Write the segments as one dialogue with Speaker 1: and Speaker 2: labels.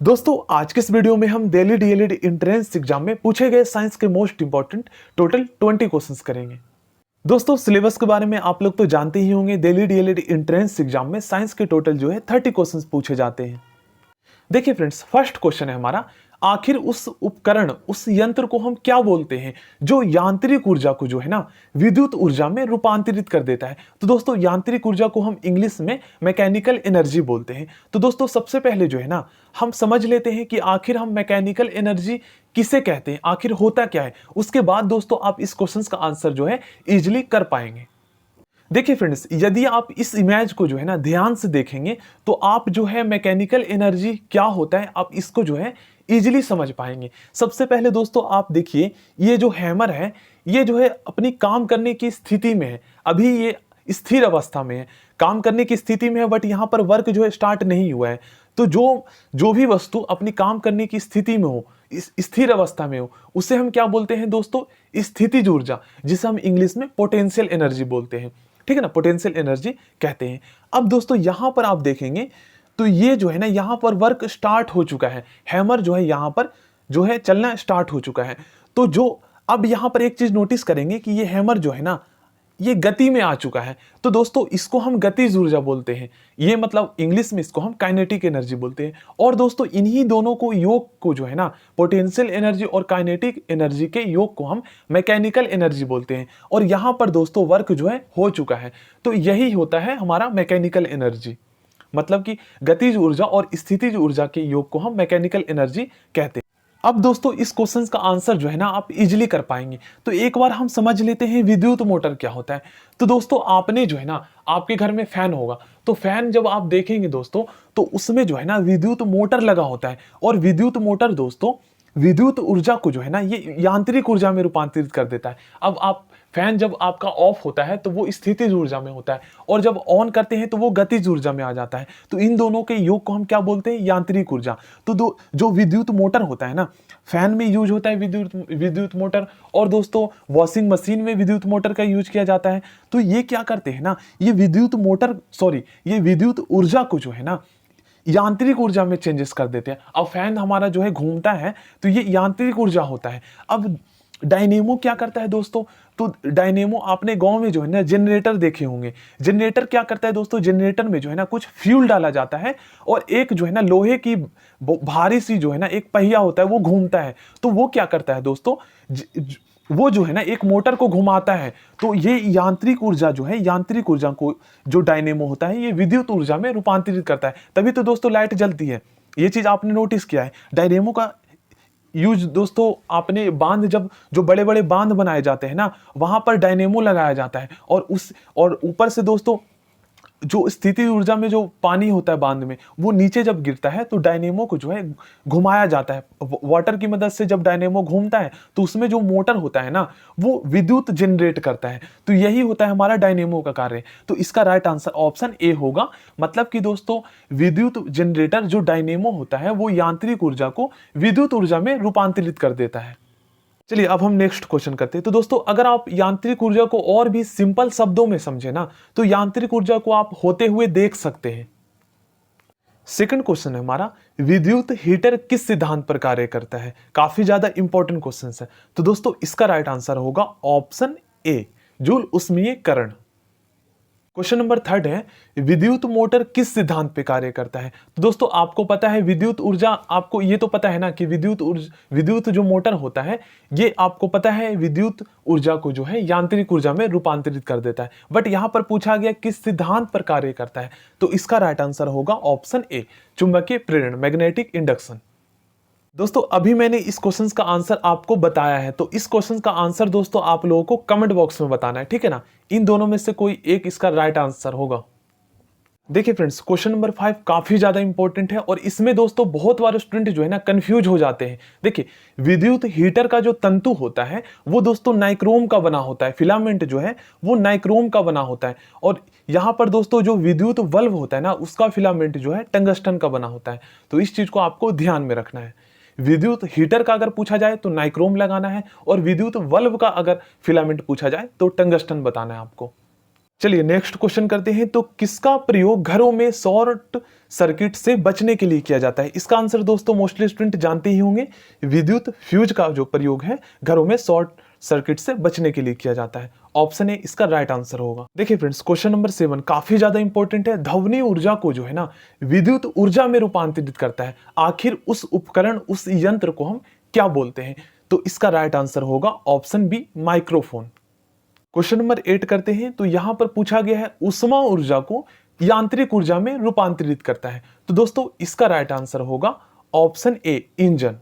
Speaker 1: दोस्तों आज के इस वीडियो में हम दिल्ली डीएलएड एंट्रेंस एग्जाम में पूछे गए साइंस के मोस्ट इंपॉर्टेंट टोटल 20 क्वेश्चंस करेंगे। दोस्तों सिलेबस के बारे में आप लोग तो जानते ही होंगे, दिल्ली डीएलएड एंट्रेंस एग्जाम में साइंस के टोटल जो है 30 क्वेश्चंस पूछे जाते हैं। देखिए फ्रेंड्स, फर्स्ट क्वेश्चन है हमारा, आखिर उस उपकरण उस यंत्र को हम क्या बोलते हैं जो यांत्रिक ऊर्जा को जो है ना विद्युत ऊर्जा में रूपांतरित कर देता है। तो दोस्तों यांत्रिक ऊर्जा को हम इंग्लिश में मैकेनिकल एनर्जी बोलते हैं। तो दोस्तों सबसे पहले जो है ना हम समझ लेते हैं कि आखिर हम मैकेनिकल एनर्जी किसे कहते हैं, आखिर होता क्या है। उसके बाद दोस्तों आप इस क्वेश्चन का आंसर जो है इजिली कर पाएंगे। देखिए फ्रेंड्स, यदि आप इस इमेज को जो है ना ध्यान से देखेंगे तो आप जो है मैकेनिकल एनर्जी क्या होता है आप इसको जो है इजीली समझ पाएंगे। सबसे पहले दोस्तों आप देखिए, ये जो हैमर है ये जो है अपनी काम करने की स्थिति में है, अभी ये स्थिर अवस्था में है, काम करने की स्थिति में है, बट यहाँ पर वर्क जो है स्टार्ट नहीं हुआ है। तो जो भी वस्तु अपनी काम करने की स्थिति में हो, इस स्थिर अवस्था में हो, उसे हम क्या बोलते हैं दोस्तों, स्थितिज ऊर्जा, जिसे हम इंग्लिश में पोटेंशियल एनर्जी बोलते हैं। ठीक है ना, पोटेंशियल एनर्जी कहते हैं। अब दोस्तों यहां पर आप देखेंगे तो ये जो है ना यहां पर वर्क स्टार्ट हो चुका है, हैमर जो है यहां पर जो है चलना स्टार्ट हो चुका है। तो जो अब यहां पर एक चीज नोटिस करेंगे कि ये हैमर जो है ना ये गति में आ चुका है। तो दोस्तों इसको हम गतिज ऊर्जा बोलते हैं, ये मतलब इंग्लिश में इसको हम काइनेटिक एनर्जी बोलते हैं। और दोस्तों इन्हीं दोनों को योग को जो है ना पोटेंशियल एनर्जी और काइनेटिक एनर्जी के योग को हम मैकेनिकल एनर्जी बोलते हैं। और यहाँ पर दोस्तों वर्क जो है हो चुका है, तो यही होता है हमारा मैकेनिकल एनर्जी, मतलब कि गतिज ऊर्जा और स्थितिज ऊर्जा के योग को हम मैकेनिकल एनर्जी कहते हैं। अब दोस्तों इस क्वेश्चन का आंसर जो है ना आप इजीली कर पाएंगे। तो एक बार हम समझ लेते हैं विद्युत मोटर क्या होता है। तो दोस्तों आपने जो है ना आपके घर में फैन होगा, तो फैन जब आप देखेंगे दोस्तों तो उसमें जो है ना विद्युत मोटर लगा होता है। और विद्युत मोटर दोस्तों विद्युत ऊर्जा को जो है ना ये यांत्रिक ऊर्जा में रूपांतरित कर देता है। अब आप फैन जब आपका ऑफ होता है तो वो स्थितिज ऊर्जा में होता है, और जब ऑन करते हैं तो वो गतिज ऊर्जा में आ जाता है। तो इन दोनों के योग को हम क्या बोलते हैं, यांत्रिक ऊर्जा। तो जो विद्युत मोटर होता है ना, फैन में यूज होता है विद्युत मोटर, और दोस्तों वॉशिंग मशीन में विद्युत मोटर का यूज किया जाता है। तो ये क्या करते हैं ना, ये विद्युत ऊर्जा को जो है ना यांत्रिक ऊर्जा में चेंजेस कर देते हैं। अब फैन हमारा जो है घूमता है तो ये यांत्रिक ऊर्जा होता है। अब डायनेमो क्या करता है दोस्तों, तो डायनेमो आपने गांव में जो है ना जनरेटर देखे होंगे। जनरेटर क्या करता है दोस्तों, जनरेटर में जो है ना कुछ फ्यूल डाला जाता है, और एक जो है ना लोहे की भारी सी जो है ना एक पहिया होता है वो घूमता है। तो वो क्या करता है दोस्तों, वो जो है ना एक मोटर को घुमाता है। तो ये यांत्रिक ऊर्जा जो है, यांत्रिक ऊर्जा को जो डायनेमो होता है ये विद्युत ऊर्जा में रूपांतरित करता है। तभी तो दोस्तों लाइट जलती है, ये चीज आपने नोटिस किया है। डायनेमो का यूज दोस्तों आपने बांध, जब जो बड़े बड़े बांध बनाए जाते हैं ना वहां पर डायनेमो लगाया जाता है, और ऊपर से दोस्तों जो स्थिति ऊर्जा में जो पानी होता है बांध में वो नीचे जब गिरता है तो डायनेमो को जो है घुमाया जाता है। वाटर की मदद से जब डायनेमो घूमता है तो उसमें जो मोटर होता है ना वो विद्युत जनरेट करता है। तो यही होता है हमारा डायनेमो का कार्य। तो इसका राइट आंसर ऑप्शन ए होगा। मतलब कि दोस्तों विद्युत जनरेटर जो डायनेमो होता है वो यांत्रिक ऊर्जा को विद्युत ऊर्जा में रूपांतरित कर देता है। चलिए अब हम नेक्स्ट क्वेश्चन करते हैं। तो दोस्तों अगर आप यांत्रिक ऊर्जा को और भी सिंपल शब्दों में समझे ना तो यांत्रिक ऊर्जा को आप होते हुए देख सकते हैं। सेकंड क्वेश्चन है हमारा, विद्युत हीटर किस सिद्धांत पर कार्य करता है। काफी ज्यादा इंपॉर्टेंट क्वेश्चन है। तो दोस्तों इसका राइट आंसर होगा ऑप्शन ए, जूल उष्मीयकरण। क्वेश्चन नंबर थर्ड है, विद्युत मोटर किस सिद्धांत पे कार्य करता है। तो दोस्तों आपको पता है विद्युत ऊर्जा, आपको ये तो पता है ना कि विद्युत जो मोटर होता है ये आपको पता है विद्युत ऊर्जा को जो है यांत्रिक ऊर्जा में रूपांतरित कर देता है। बट यहां पर पूछा गया किस सिद्धांत पर कार्य करता है, तो इसका राइट आंसर होगा ऑप्शन ए, चुंबकीय प्रेरण, मैग्नेटिक इंडक्शन। दोस्तों अभी मैंने इस क्वेश्चन का आंसर आपको बताया है, तो इस क्वेश्चन का आंसर दोस्तों आप लोगों को कमेंट बॉक्स में बताना है, ठीक है ना। इन दोनों में से कोई एक इसका राइट आंसर होगा। देखिए फ्रेंड्स, क्वेश्चन नंबर 5 काफी ज्यादा इंपॉर्टेंट है, और इसमें दोस्तों बहुत बार स्टूडेंट जो है ना कंफ्यूज हो जाते हैं। देखिए विद्युत हीटर का जो तंतु होता है वो दोस्तों नाइक्रोम का बना होता है, फिलामेंट जो है वो नाइक्रोम का बना होता है। और यहाँ पर दोस्तों जो विद्युत बल्ब होता है ना उसका फिलामेंट जो है टंगस्टन का बना होता है। तो इस चीज को आपको ध्यान में रखना है। विद्युत हीटर का अगर पूछा जाए तो नाइक्रोम लगाना है, और विद्युत बल्ब का अगर फिलामेंट पूछा जाए तो टंगस्टन बताना है आपको। चलिए नेक्स्ट क्वेश्चन करते हैं। तो किसका प्रयोग घरों में शॉर्ट सर्किट से बचने के लिए किया जाता है? इसका आंसर दोस्तों मोस्टली स्टूडेंट जानते ही होंगे, विद्युत फ्यूज का जो प्रयोग है घरों में शॉर्ट सर्किट से बचने के लिए किया जाता है। ऑप्शन ए इसका राइट आंसर होगा। देखिए फ्रेंड्स, क्वेश्चन नंबर 7 काफी ज्यादा इंपॉर्टेंट है। ध्वनि ऊर्जा को जो है ना विद्युत ऊर्जा में रूपांतरित करता है। आखिर उस उपकरण, उस यंत्र को हम क्या बोलते हैं? तो इसका राइट आंसर होगा option B, microphone. Question number 8 करते हैं। तो यहां पर पूछा गया है ऊष्मा ऊर्जा को यांत्रिक ऊर्जा में रूपांतरित करता है। तो दोस्तों इसका राइट आंसर होगा ऑप्शन ए, इंजन।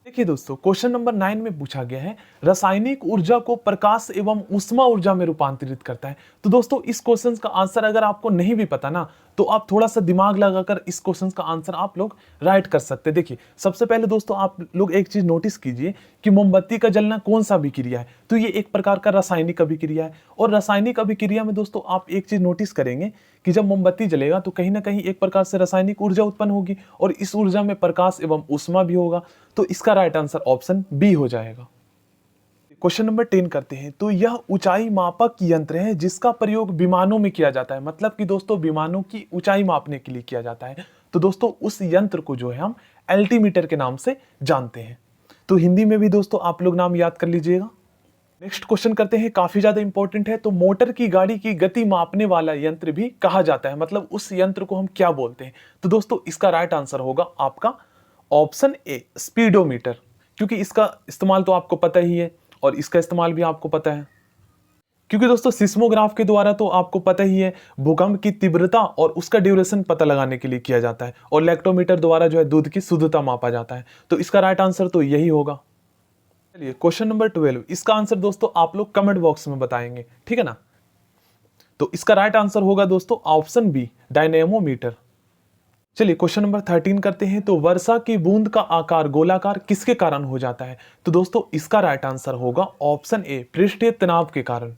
Speaker 1: देखिए दोस्तों, क्वेश्चन नंबर 9 में पूछा गया है रासायनिक ऊर्जा को प्रकाश एवं ऊष्मा ऊर्जा में रूपांतरित करता है। तो दोस्तों इस क्वेश्चन का आंसर अगर आपको नहीं भी पता ना, तो आप थोड़ा सा दिमाग लगाकर इस क्वेश्चन का आंसर आप लोग राइट कर सकते हैं। देखिए सबसे पहले दोस्तों आप लोग एक चीज नोटिस कीजिए कि मोमबत्ती का जलना कौन सा अभिक्रिया है? तो ये एक प्रकार का रासायनिक अभिक्रिया है। और रासायनिक अभिक्रिया में दोस्तों आप एक चीज नोटिस करेंगे कि जब मोमबत्ती जलेगा तो कहीं ना कहीं एक प्रकार से रासायनिक ऊर्जा उत्पन्न होगी और इस ऊर्जा में प्रकाश एवं ऊष्मा भी होगा। तो इसका राइट आंसर ऑप्शन बी हो जाएगा। क्वेश्चन नंबर 10 करते हैं। तो यह ऊंचाई मापक यंत्र है जिसका प्रयोग विमानों में किया जाता है। मतलब कि दोस्तों विमानों की ऊंचाई मापने के लिए किया जाता है। तो दोस्तों उस यंत्र को जो है हम एल्टीमीटर के नाम से जानते हैं। तो हिंदी में भी दोस्तों आप लोग नाम याद कर लीजिएगा। नेक्स्ट क्वेश्चन करते हैं, काफी ज्यादा इंपॉर्टेंट है। तो मोटर की गाड़ी की गति मापने वाला यंत्र भी कहा जाता है। मतलब उस यंत्र को हम क्या बोलते हैं? तो दोस्तों इसका राइट आंसर होगा आपका ऑप्शन ए, स्पीडोमीटर। क्योंकि इसका इस्तेमाल तो आपको पता ही है और इसका इस्तेमाल भी आपको पता है। क्योंकि दोस्तों सिस्मोग्राफ के द्वारा तो आपको पता ही है भूकंप की तीव्रता और उसका ड्यूरेशन पता लगाने के लिए किया जाता है। और लैक्टोमीटर द्वारा जो है दूध की शुद्धता मापा जाता है। तो इसका राइट आंसर तो यही होगा। चलिए क्वेश्चन नंबर 12, इसका आंसर दोस्तों आप लोग कमेंट बॉक्स में बताएंगे, ठीक है ना? तो इसका राइट आंसर होगा दोस्तों ऑप्शन बी, डायनेमोमीटर। चलिए क्वेश्चन नंबर 13 करते हैं। तो वर्षा की बूंद का आकार गोलाकार किसके कारण हो जाता है? तो दोस्तों इसका राइट आंसर होगा ऑप्शन ए, पृष्ठीय तनाव के कारण।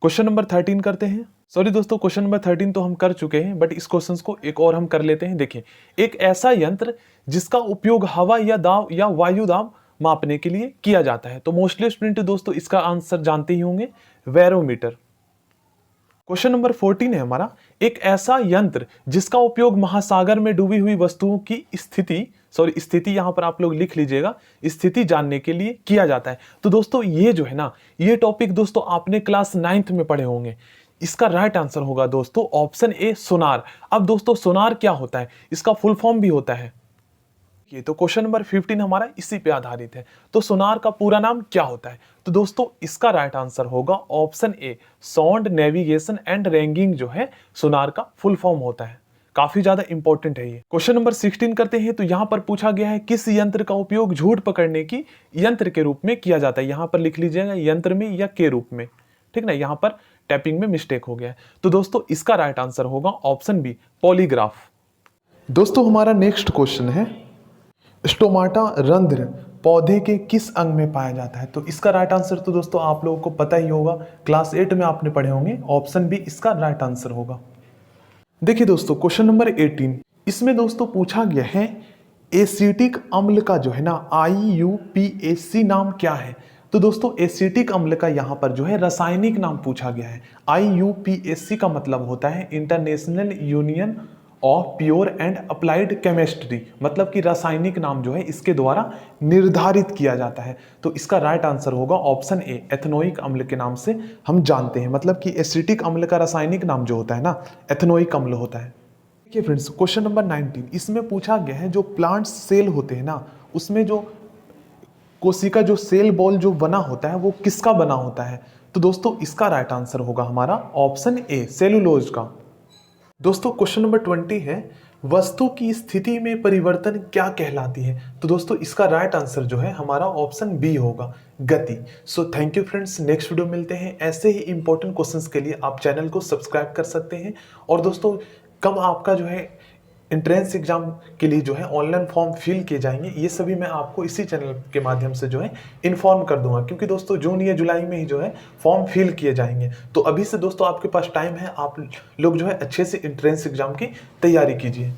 Speaker 1: क्वेश्चन नंबर 13 करते हैं। सॉरी दोस्तों, क्वेश्चन नंबर 13 तो हम कर चुके हैं, बट इस क्वेश्चन को एक और हम कर लेते हैं। देखिए, एक ऐसा यंत्र जिसका उपयोग हवा या दाब या वायु दाब मापने के लिए किया जाता है। तो मोस्टली स्टूडेंट दोस्तों इसका आंसर जानते ही होंगे, बैरोमीटर। क्वेश्चन नंबर 14 है हमारा, एक ऐसा यंत्र जिसका उपयोग महासागर में डूबी हुई वस्तुओं की स्थिति यहां पर आप लोग लिख लीजिएगा, स्थिति जानने के लिए किया जाता है। तो दोस्तों ये जो है ना, ये टॉपिक दोस्तों आपने क्लास 9th में पढ़े होंगे। इसका राइट आंसर होगा दोस्तों ऑप्शन ए, सोनार। अब दोस्तों सोनार क्या होता है? इसका फुल फॉर्म भी होता है। ये तो क्वेश्चन नंबर 15 हमारा इसी पे आधारित है। तो सोनार का पूरा नाम क्या होता है? तो दोस्तों इसका राइट आंसर होगा option A, sound navigation and ranking जो है सोनार का फुल फॉर्म होता है। काफी ज्यादा इंपॉर्टेंट है ये। क्वेश्चन नंबर 16 करते हैं। तो यहां पर पूछा गया है किस यंत्र का उपयोग झूठ पकड़ने की यंत्र के रूप में किया जाता है? यहां पर लिख लीजिएगा यंत्र में या के रूप में, ठीक ना? यहां पर टाइपिंग में मिस्टेक हो गया है। तो दोस्तों इसका राइट आंसर होगा ऑप्शन बी, पॉलीग्राफ। दोस्तों हमारा नेक्स्ट क्वेश्चन है, स्टोमाटा रंध्र पौधे के किस अंग में पाया जाता है? तो इसका राइट आंसर तो दोस्तों आप लोगों को पता ही होगा, क्लास 8 में आपने पढ़े होंगे। ऑप्शन बी इसका राइट आंसर होगा। देखिए दोस्तों क्वेश्चन नंबर 18, इसमें दोस्तों पूछा गया है एसिटिक अम्ल का जो है ना IUPAC नाम क्या है? तो दोस्तों एसिटिक अम्ल का यहाँ पर जो है रासायनिक नाम पूछा गया है। IUPAC का मतलब होता है international union of pure and applied chemistry. मतलब कि रासायनिक नाम जो है इसके द्वारा निर्धारित किया जाता है। तो इसका राइट आंसर होगा ऑप्शन ए, एथेनोइक अम्ल के नाम से हम जानते हैं। मतलब कि एसिटिक अम्ल का रासायनिक नाम जो होता है ना, एथेनोइक अम्ल होता है। देखिए फ्रेंड्स क्वेश्चन नंबर 19, इसमें पूछा गया है जो प्लांट सेल होते हैं ना, उसमें जो कोशिका जो सेल बॉल जो बना होता है वो किसका बना होता है? तो दोस्तों इसका राइट आंसर होगा हमारा ऑप्शन ए, सेलुलोज का। दोस्तों क्वेश्चन नंबर 20 है, वस्तु की स्थिति में परिवर्तन क्या कहलाती है? तो दोस्तों इसका राइट आंसर जो है हमारा ऑप्शन बी होगा, गति। So thank you friends, next video मिलते हैं। ऐसे ही इंपॉर्टेंट क्वेश्चंस के लिए आप चैनल को सब्सक्राइब कर सकते हैं। और दोस्तों कब आपका जो है एंट्रेंस एग्जाम के लिए जो है ऑनलाइन फॉर्म फिल किए जाएंगे, ये सभी मैं आपको इसी चैनल के माध्यम से जो है इन्फॉर्म कर दूंगा। क्योंकि दोस्तों जून या जुलाई में ही जो है फॉर्म फिल किए जाएंगे। तो अभी से दोस्तों आपके पास टाइम है, आप लोग जो है अच्छे से एंट्रेंस एग्जाम की तैयारी कीजिए।